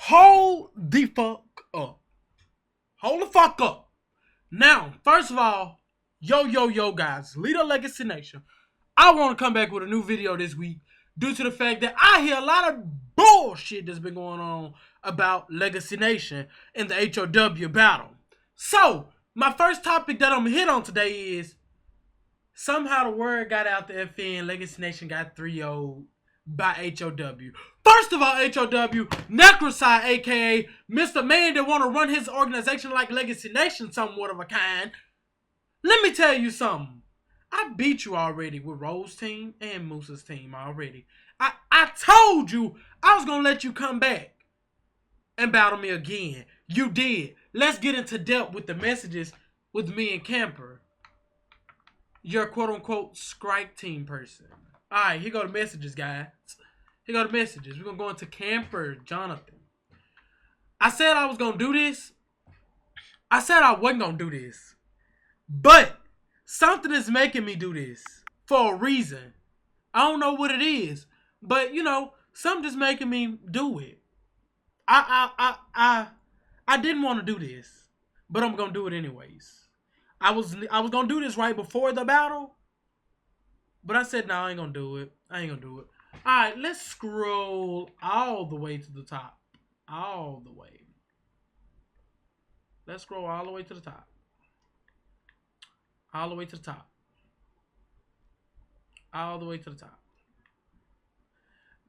Hold the fuck up. Hold the fuck up. Now, first of all, yo, guys, Leader Legacy Nation. I want to come back with a new video this week due to the fact that I hear a lot of bullshit that's been going on about Legacy Nation and the HoW battle. So, my first topic that I'm going to hit on today is somehow the word got out the FN Legacy Nation got 3-0 by HoW. First of all, HoW, Necrocide, aka Mr. Man that want to run his organization like Legacy Nation, somewhat of a kind. Let me tell you something. I beat you already with Rose team and Moose's team already. I told you I was going to let you come back and battle me again. You did. Let's get into depth with the messages with me and Camper. You're a quote-unquote strike team person. Alright, here go the messages, guys. Here go the messages. We're going to go into Camper Jonathan. I said I was going to do this. I said I wasn't going to do this. But something is making me do this for a reason. I don't know what it is. But, you know, something is making me do it. I didn't want to do this. But I'm going to do it anyways. I was going to do this right before the battle. But I said, no, I ain't going to do it. I ain't going to do it. Alright, let's scroll all the way to the top. All the way. Let's scroll all the way to the top. All the way to the top. All the way to the top.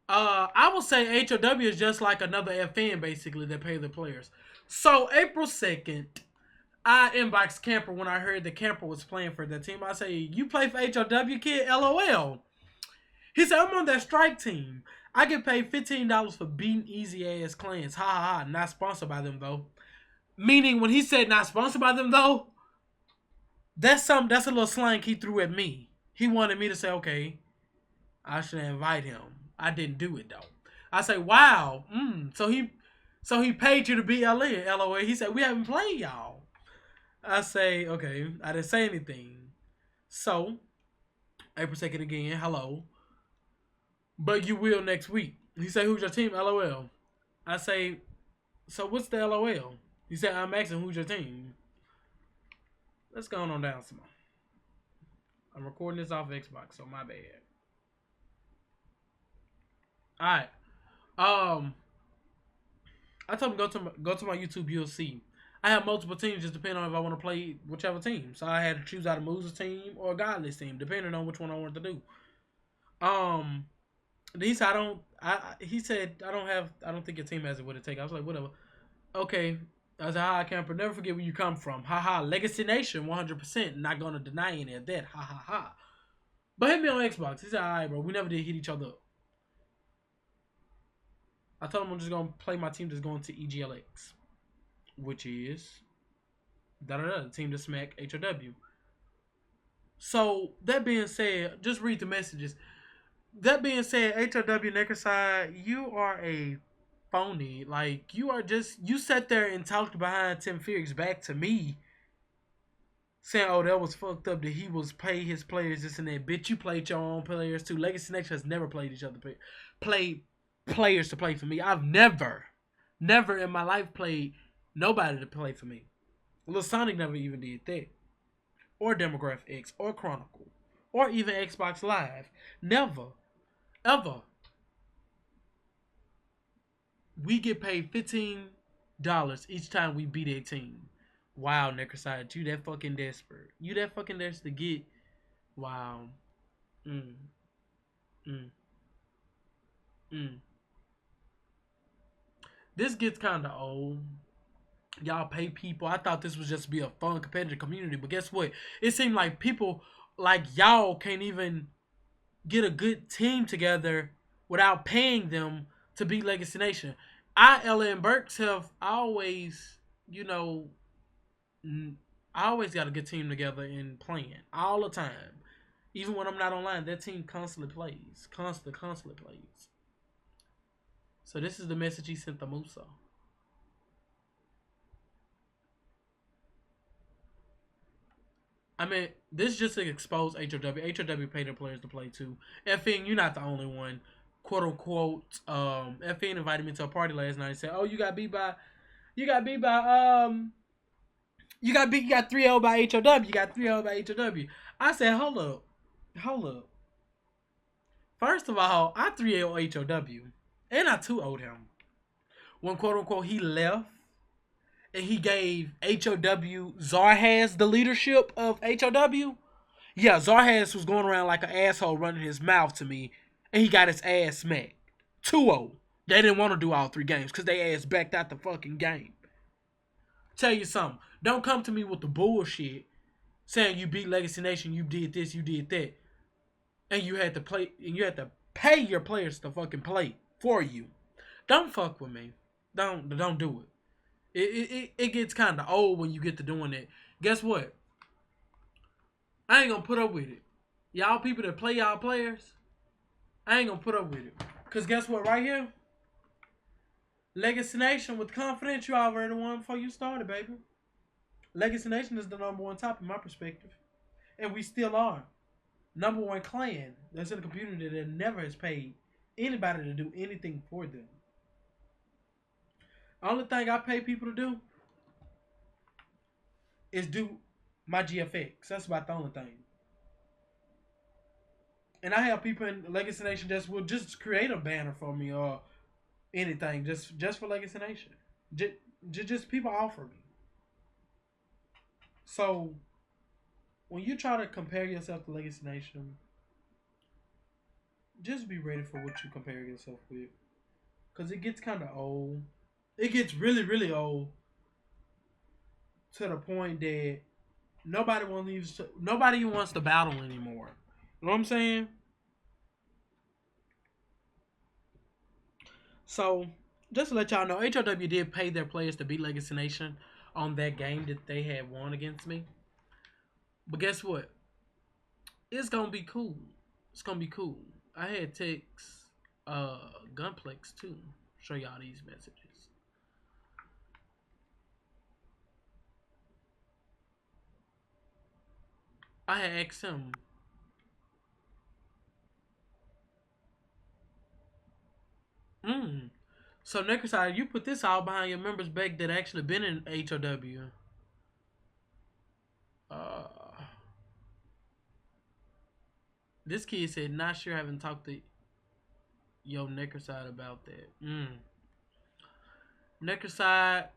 I will say HoW is just like another FN, basically, that pay the players. So, April 2nd, I inboxed Camper when I heard that Camper was playing for that team. I say, you play for HoW, kid? LOL. He said, I'm on that strike team. I get paid $15 for beating easy-ass clans. Ha ha ha. Not sponsored by them, though. Meaning, when he said not sponsored by them, though, that's a little slang he threw at me. He wanted me to say, okay, I should invite him. I didn't do it, though. I say, wow. So he paid you to be LOL. He said, we haven't played y'all. I say, okay. I didn't say anything. So, April 2nd again. Hello. But you will next week. He said, who's your team? LOL. I say, so what's the LOL? He said, I'm asking who's your team. Let's go on down some more. I'm recording this off Xbox, so my bad. Alright. I told him go to my YouTube, you'll see. I have multiple teams just depending on if I want to play whichever team. So I had to choose out a Moose's team or a Godless team, depending on which one I wanted to do. He said I don't think your team has it what it take. I was like, whatever. Okay. I said, hi, Camper. Never forget where you come from. Ha ha. Legacy Nation, 100%. Not gonna deny any of that. Ha ha ha. But hit me on Xbox. He said, alright, bro. We never did hit each other up. I told him I'm just gonna play my team that's going to EGLX, which is the team to smack HoW. So that being said, just read the messages. That being said, HoW Necroside, you are a phony. Like, you sat there and talked behind Tim Fierce's back to me, saying, oh, that was fucked up that he was pay his players this and that. Bitch, you played your own players too. Legacy Nation has never played each other. Played players to play for me. I've never in my life played nobody to play for me. Lil Sonic never even did that. Or Demograph X, or Chronicle, or even Xbox Live. Never. Ever. We get paid $15 each time we beat a team. Wow, Necroside, you that fucking desperate. You that fucking desperate to get. Wow. This gets kind of old. Y'all pay people. I thought this was just be a fun competitive community, but guess what? It seemed like people like y'all can't even get a good team together without paying them to beat Legacy Nation. LA and Burks have always, I always got a good team together and playing all the time. Even when I'm not online, that team constantly plays. Constantly plays. So this is the message he sent to Musa. I mean, this just to expose HoW. HoW paid their players to play too. FN, you're not the only one. quote unquote FN invited me to a party last night and said, "Oh, you got beat by you got 3-0 by HOW. You got 3-0 by HOW." I said, hold up. First of all, I 3-0 HOW, and I 2-0'd him. When quote unquote he left, and he gave HOW Zarhaz the leadership of HOW. Yeah, Zarhaz was going around like an asshole running his mouth to me, and he got his ass smacked. 2-0. They didn't want to do all 3 games because they ass backed out the fucking game. Tell you something. Don't come to me with the bullshit saying you beat Legacy Nation, you did this, you did that, and you had to play, and you had to pay your players to fucking play for you. Don't fuck with me. Don't do it. It gets kind of old when you get to doing it. Guess what? I ain't gonna put up with it. Y'all people that play y'all players, I ain't gonna put up with it. Cause guess what? Right here, Legacy Nation with confidence, you already won before you started, baby. Legacy Nation is the #1 top in my perspective, and we still are #1 clan that's in a community that never has paid anybody to do anything for them. Only thing I pay people to do is do my GFX. That's about the only thing. And I have people in Legacy Nation that will just create a banner for me or anything just for Legacy Nation. Just people offer me. So when you try to compare yourself to Legacy Nation, just be ready for what you compare yourself with, cause it gets kind of old. It gets really really old to the point that nobody wants to battle anymore. You know what I'm saying? So just to let y'all know, HOW did pay their players to beat Legacy Nation on that game that they had won against me. But guess what? It's gonna be cool. It's gonna be cool. I had text Gunplex too. Show y'all these messages. I had asked him. So Necroside, you put this all behind your members back that actually been in HOW. Uh, this kid said, not sure, I haven't talked to yo Necroside about that. Necroside.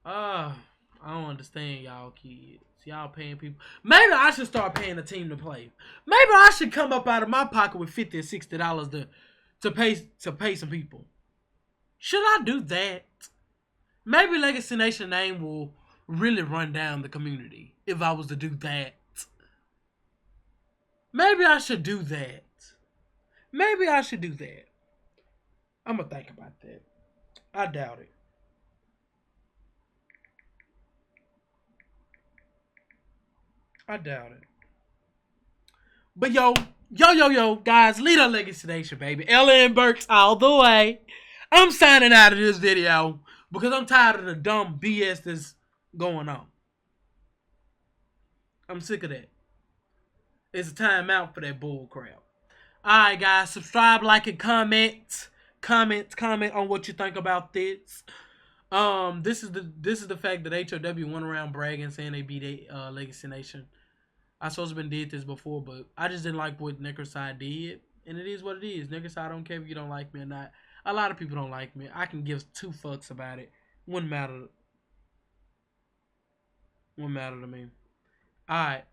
I don't understand y'all kids. Y'all paying people. Maybe I should start paying a team to play. Maybe I should come up out of my pocket with $50 or $60 to pay some people. Should I do that? Maybe Legacy Nation name will really run down the community if I was to do that. Maybe I should do that. I'm gonna think about that. I doubt it. But yo, guys, lead our Legacy Nation, baby. Ellen Burks all the way. I'm signing out of this video because I'm tired of the dumb BS that's going on. I'm sick of that. It's a time out for that bull crap. Alright, guys, subscribe, like, and comment. Comment on what you think about this. This is the fact that HOW went around bragging, saying they beat Legacy Nation. I supposed to have been did this before, but I just didn't like what Necroside did, and it is what it is. Necroside, I don't care if you don't like me or not. A lot of people don't like me. I can give 2 fucks about it. Wouldn't matter to me. Alright.